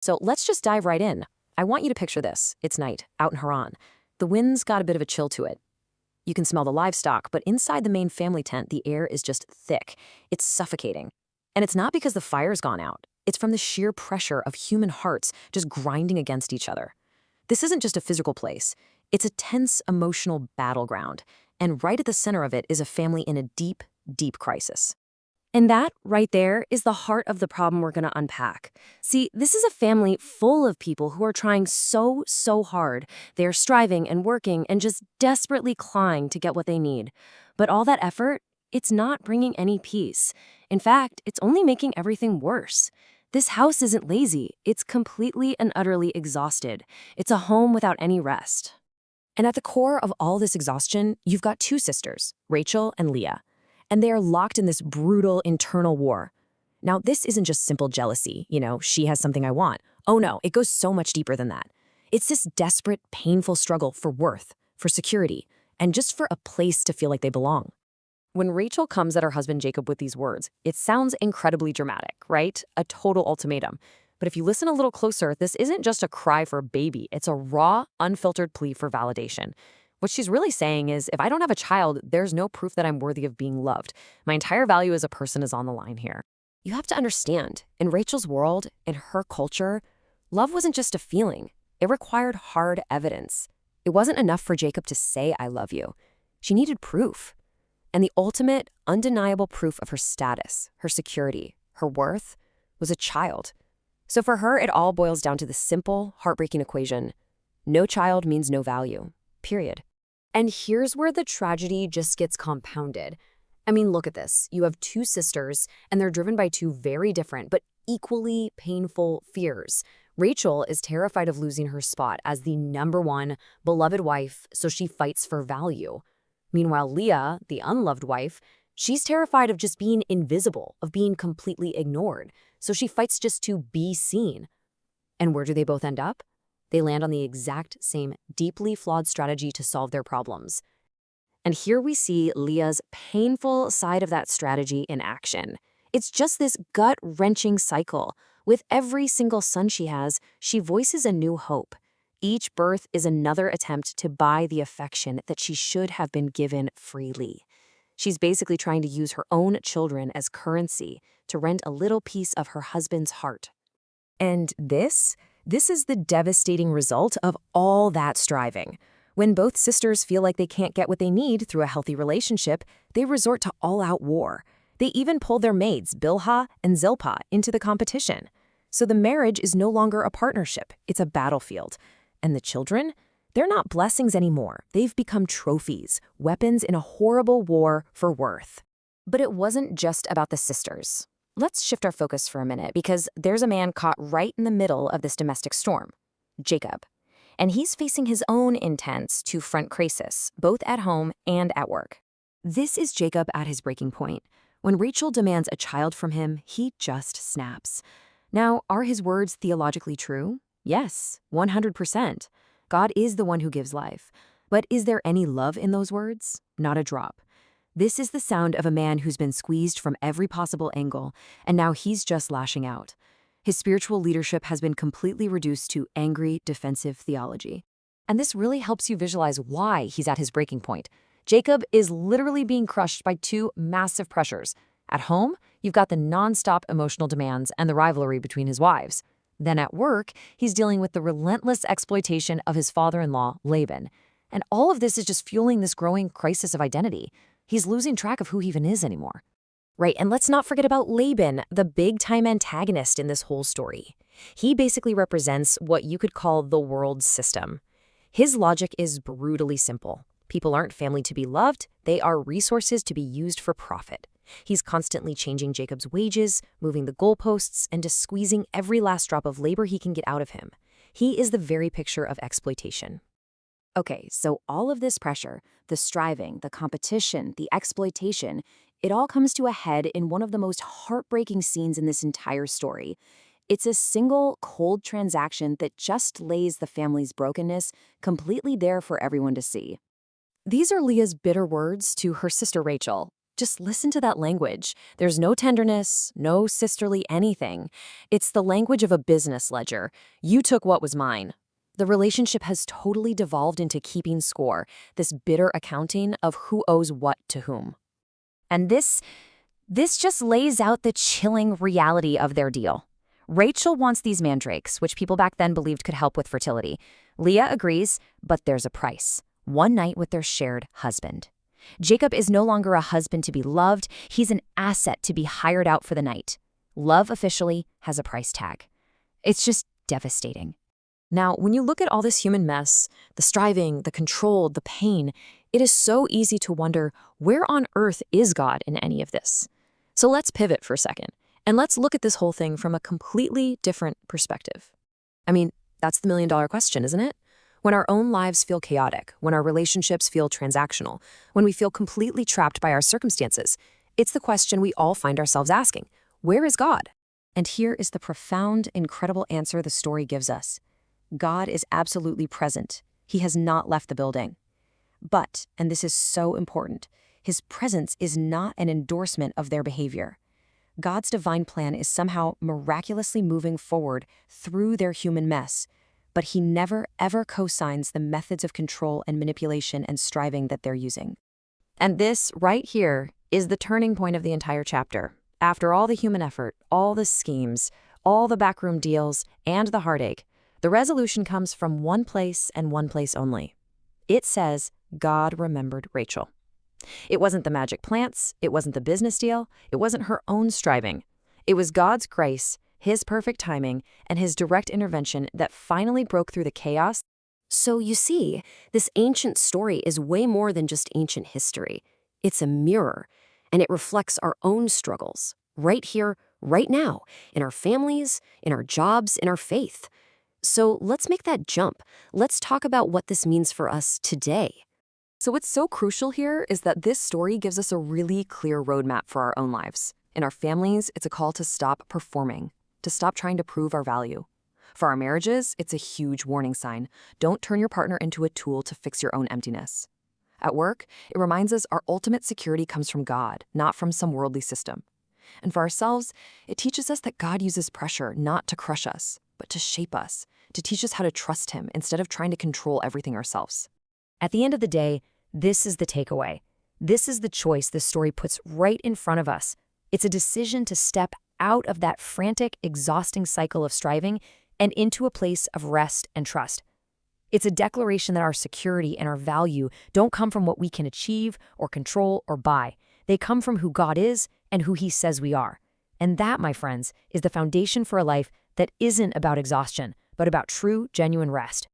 So let's just dive right in. I want you to picture this. It's night, out in Haran. The wind's got a bit of a chill to it. You can smell the livestock, but inside the main family tent, the air is just thick. It's suffocating. And it's not because the fire's gone out. It's from the sheer pressure of human hearts just grinding against each other. This isn't just a physical place. It's a tense emotional battleground. And right at the center of it is a family in a deep, deep crisis. And that, right there, is the heart of the problem we're going to unpack. See, this is a family full of people who are trying so hard. They're striving and working and just desperately clawing to get what they need. But all that effort, it's not bringing any peace. In fact, it's only making everything worse. This house isn't lazy. It's completely and utterly exhausted. It's a home without any rest. And at the core of all this exhaustion, you've got two sisters, Rachel and Leah. And they are locked in this brutal internal war. Now, this isn't just simple jealousy, she has something I want. Oh no, it goes so much deeper than that. It's this desperate, painful struggle for worth, for security, and just for a place to feel like they belong. When Rachel comes at her husband Jacob with these words, it sounds incredibly dramatic, right? A total ultimatum. But if you listen a little closer, this isn't just a cry for a baby. It's a raw, unfiltered plea for validation. What she's really saying is, if I don't have a child, there's no proof that I'm worthy of being loved. My entire value as a person is on the line here. You have to understand, in Rachel's world, in her culture, love wasn't just a feeling. It required hard evidence. It wasn't enough for Jacob to say, I love you. She needed proof. And the ultimate, undeniable proof of her status, her security, her worth, was a child. So for her, it all boils down to the simple, heartbreaking equation. No child means no value. Period. And here's where the tragedy just gets compounded. I mean, look at this. You have two sisters, and they're driven by two very different but equally painful fears. Rachel is terrified of losing her spot as the #1 beloved wife, so she fights for value. Meanwhile, Leah, the unloved wife, she's terrified of just being invisible, of being completely ignored, so she fights just to be seen. And where do they both end up? They land on the exact same deeply flawed strategy to solve their problems. And here we see Leah's painful side of that strategy in action. It's just this gut-wrenching cycle. With every single son she has, she voices a new hope. Each birth is another attempt to buy the affection that she should have been given freely. She's basically trying to use her own children as currency to rent a little piece of her husband's heart. And this is the devastating result of all that striving. When both sisters feel like they can't get what they need through a healthy relationship, they resort to all-out war. They even pull their maids, Bilhah and Zilpah, into the competition. So the marriage is no longer a partnership, it's a battlefield. And the children? They're not blessings anymore. They've become trophies, weapons in a horrible war for worth. But it wasn't just about the sisters. Let's shift our focus for a minute, because there's a man caught right in the middle of this domestic storm, Jacob. And he's facing his own intense two-front crisis, both at home and at work. This is Jacob at his breaking point. When Rachel demands a child from him, he just snaps. Now, are his words theologically true? Yes, 100%. God is the one who gives life. But is there any love in those words? Not a drop. This is the sound of a man who's been squeezed from every possible angle, and now he's just lashing out. His spiritual leadership has been completely reduced to angry, defensive theology. And this really helps you visualize why he's at his breaking point. Jacob is literally being crushed by two massive pressures. At home, you've got the nonstop emotional demands and the rivalry between his wives. Then at work, he's dealing with the relentless exploitation of his father-in-law, Laban. And all of this is just fueling this growing crisis of identity. He's losing track of who he even is anymore. Right, and let's not forget about Laban, the big-time antagonist in this whole story. He basically represents what you could call the world system. His logic is brutally simple. People aren't family to be loved, they are resources to be used for profit. He's constantly changing Jacob's wages, moving the goalposts, and just squeezing every last drop of labor he can get out of him. He is the very picture of exploitation. Okay, so all of this pressure, the striving, the competition, the exploitation, it all comes to a head in one of the most heartbreaking scenes in this entire story. It's a single, cold transaction that just lays the family's brokenness completely there for everyone to see. These are Leah's bitter words to her sister Rachel. Just listen to that language. There's no tenderness, no sisterly anything. It's the language of a business ledger. You took what was mine. The relationship has totally devolved into keeping score, this bitter accounting of who owes what to whom. And this just lays out the chilling reality of their deal. Rachel wants these mandrakes, which people back then believed could help with fertility. Leah agrees, but there's a price. One night with their shared husband. Jacob is no longer a husband to be loved. He's an asset to be hired out for the night. Love officially has a price tag. It's just devastating. Now, when you look at all this human mess, the striving, the control, the pain, it is so easy to wonder, where on earth is God in any of this? So let's pivot for a second, and let's look at this whole thing from a completely different perspective. I mean, that's the million-dollar question, isn't it? When our own lives feel chaotic, when our relationships feel transactional, when we feel completely trapped by our circumstances, it's the question we all find ourselves asking, where is God? And here is the profound, incredible answer the story gives us. God is absolutely present. He has not left the building. But, and this is so important, his presence is not an endorsement of their behavior. God's divine plan is somehow miraculously moving forward through their human mess, but he never, ever co-signs the methods of control and manipulation and striving that they're using. And this, right here, is the turning point of the entire chapter. After all the human effort, all the schemes, all the backroom deals, and the heartache, the resolution comes from one place and one place only. It says, God remembered Rachel. It wasn't the magic plants, it wasn't the business deal, it wasn't her own striving. It was God's grace, his perfect timing, and his direct intervention that finally broke through the chaos. So you see, this ancient story is way more than just ancient history. It's a mirror, and it reflects our own struggles, right here, right now, in our families, in our jobs, in our faith. So let's make that jump. Let's talk about what this means for us today. So what's so crucial here is that this story gives us a really clear roadmap for our own lives. In our families, it's a call to stop performing, to stop trying to prove our value. For our marriages, it's a huge warning sign. Don't turn your partner into a tool to fix your own emptiness. At work, it reminds us our ultimate security comes from God, not from some worldly system. And for ourselves, it teaches us that God uses pressure not to crush us, but to shape us, to teach us how to trust him instead of trying to control everything ourselves. At the end of the day, this is the takeaway. This is the choice this story puts right in front of us. It's a decision to step out of that frantic, exhausting cycle of striving and into a place of rest and trust. It's a declaration that our security and our value don't come from what we can achieve or control or buy. They come from who God is and who he says we are. And that, my friends, is the foundation for a life that isn't about exhaustion, but about true, genuine rest.